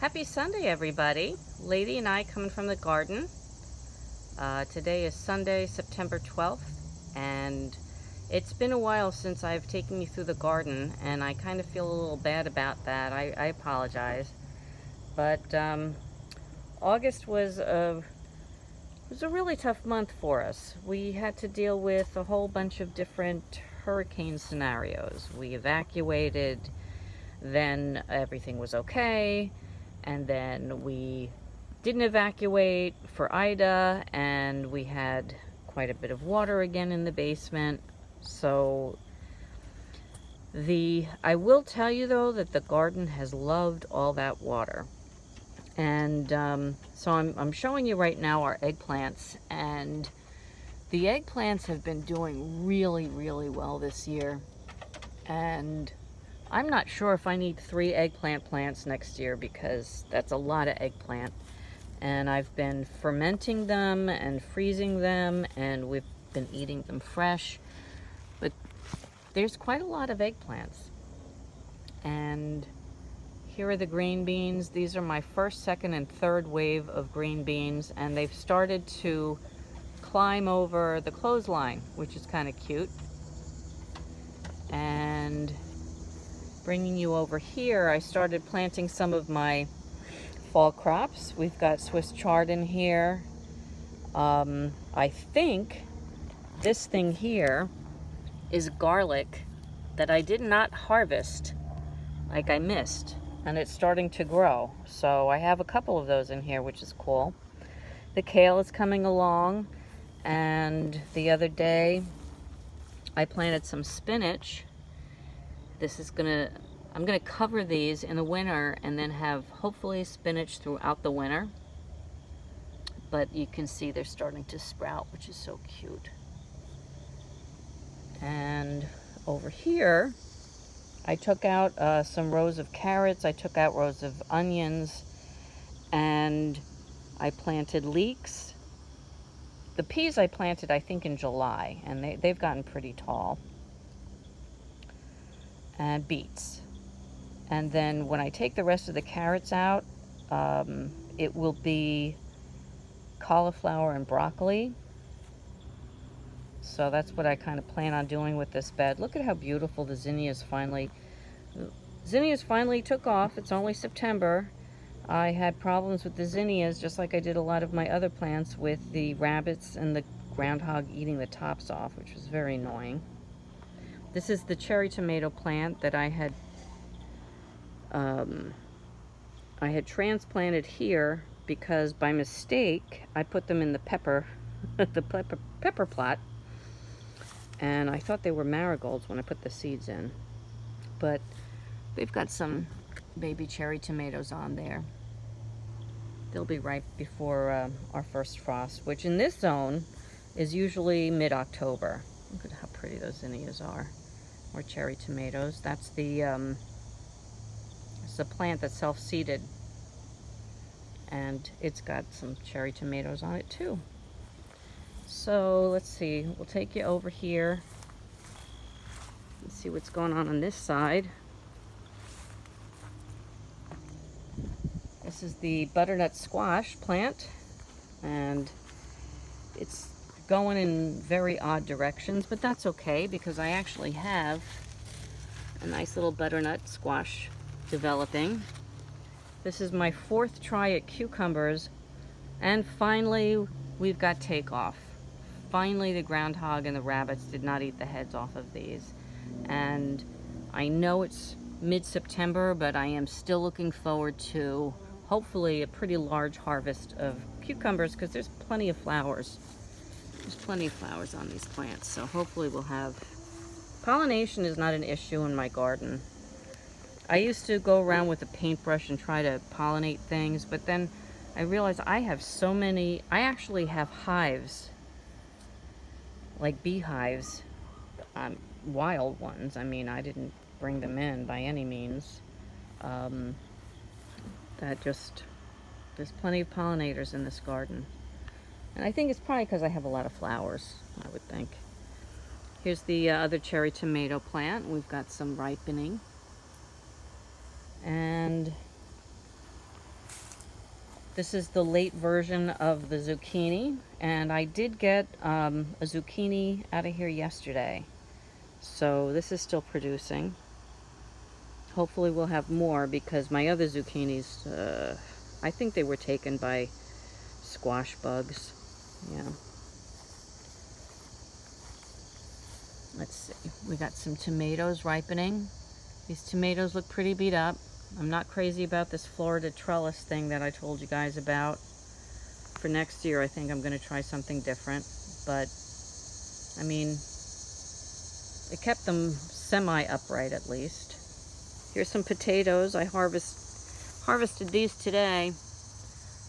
Happy Sunday, everybody. Lady and I coming from the garden. Today is Sunday, September 12th, and it's been a while since I've taken you through the garden, and I kind of feel a little bad about that. I apologize. But August was a really tough month for us. We had to deal with a whole bunch of different hurricane scenarios. We evacuated, then everything was okay, and then we didn't evacuate for Ida, and we had quite a bit of water again in the basement. So I will tell you though that the garden has loved all that water. And so I'm showing you right now our eggplants, and the eggplants have been doing really, really well this year. And I'm not sure if I need 3 eggplant plants next year, because that's a lot of eggplant. And I've been fermenting them and freezing them, and we've been eating them fresh. But there's quite a lot of eggplants. And here are the green beans. These are my first, second, and third wave of green beans, and they've started to climb over the clothesline, which is kind of cute. And bringing you over here, I started planting some of my fall crops. We've got Swiss chard in here. I think this thing here is garlic that I did not harvest, like I missed, and it's starting to grow. So I have a couple of those in here, which is cool. The kale is coming along, and the other day I planted some spinach. I'm gonna cover these in the winter and then have hopefully spinach throughout the winter. But you can see they're starting to sprout, which is so cute. And over here, I took out some rows of carrots, I took out rows of onions, and I planted leeks. The peas I planted, I think, in July, and they've gotten pretty tall. And beets. And then when I take the rest of the carrots out, it will be cauliflower and broccoli. So that's what I kind of plan on doing with this bed. Look at how beautiful the zinnias finally took off. It's only September. I had problems with the zinnias, just like I did a lot of my other plants, with the rabbits and the groundhog eating the tops off, which was very annoying. This is the cherry tomato plant that I had transplanted here because by mistake I put them in the pepper plot, and I thought they were marigolds when I put the seeds in, but they've got some baby cherry tomatoes on there. They'll be ripe before our first frost, which in this zone is usually mid-October. Look at how pretty those zinnias are. Or cherry tomatoes. That's it's a plant that's self-seeded, and it's got some cherry tomatoes on it too. So let's see, we'll take you over here and see what's going on this side. This is the butternut squash plant, and it's going in very odd directions, but that's okay because I actually have a nice little butternut squash developing. This is my 4th try at cucumbers, and finally we've got takeoff. Finally the groundhog and the rabbits did not eat the heads off of these, and I know it's mid-September, but I am still looking forward to hopefully a pretty large harvest of cucumbers, because there's plenty of flowers. There's plenty of flowers on these plants, so hopefully we'll have... Pollination is not an issue in my garden. I used to go around with a paintbrush and try to pollinate things, but then I realized I have so many... I actually have hives, like beehives, wild ones. I mean, I didn't bring them in by any means. There's plenty of pollinators in this garden. And I think it's probably because I have a lot of flowers, I would think. Here's the other cherry tomato plant. We've got some ripening. And This is the late version of the zucchini, and I did get a zucchini out of here yesterday. So this is still producing. Hopefully we'll have more because my other zucchinis, I think they were taken by squash bugs. Yeah. Let's see. We got some tomatoes ripening. These tomatoes look pretty beat up. I'm not crazy about this Florida trellis thing that I told you guys about. For next year, I think I'm going to try something different. But, I mean, it kept them semi-upright at least. Here's some potatoes. I harvested these today.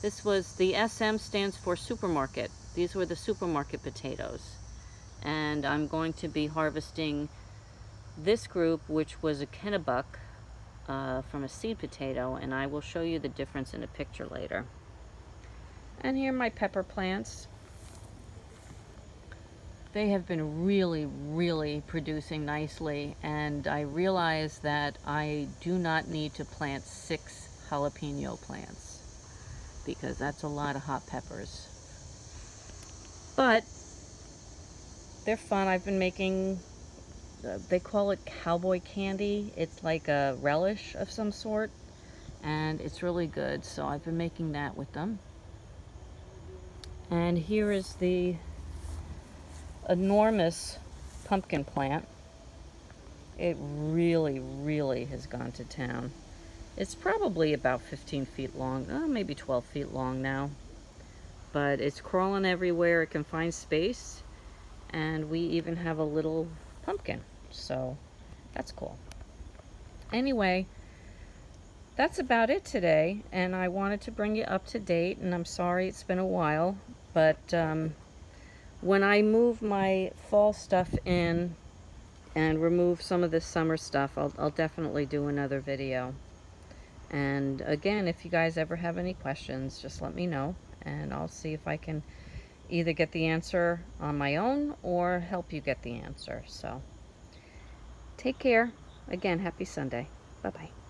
This was, the SM stands for supermarket. These were the supermarket potatoes. And I'm going to be harvesting this group, which was a Kennebuck from a seed potato, and I will show you the difference in a picture later. And here are my pepper plants. They have been really producing nicely, and I realize that I do not need to plant 6 jalapeno plants because that's a lot of hot peppers. But they're fun. I've been making, they call it cowboy candy. It's like a relish of some sort, and it's really good. So I've been making that with them. And here is the enormous pumpkin plant. It really has gone to town. It's probably about 15 feet long, maybe 12 feet long now. But it's crawling everywhere. It can find space. And we even have a little pumpkin. So that's cool. Anyway, that's about it today. And I wanted to bring you up to date. And I'm sorry it's been a while. But when I move my fall stuff in and remove some of this summer stuff, I'll definitely do another video. And again, if you guys ever have any questions, just let me know, and I'll see if I can either get the answer on my own or help you get the answer. So take care. Again, happy Sunday. Bye-bye.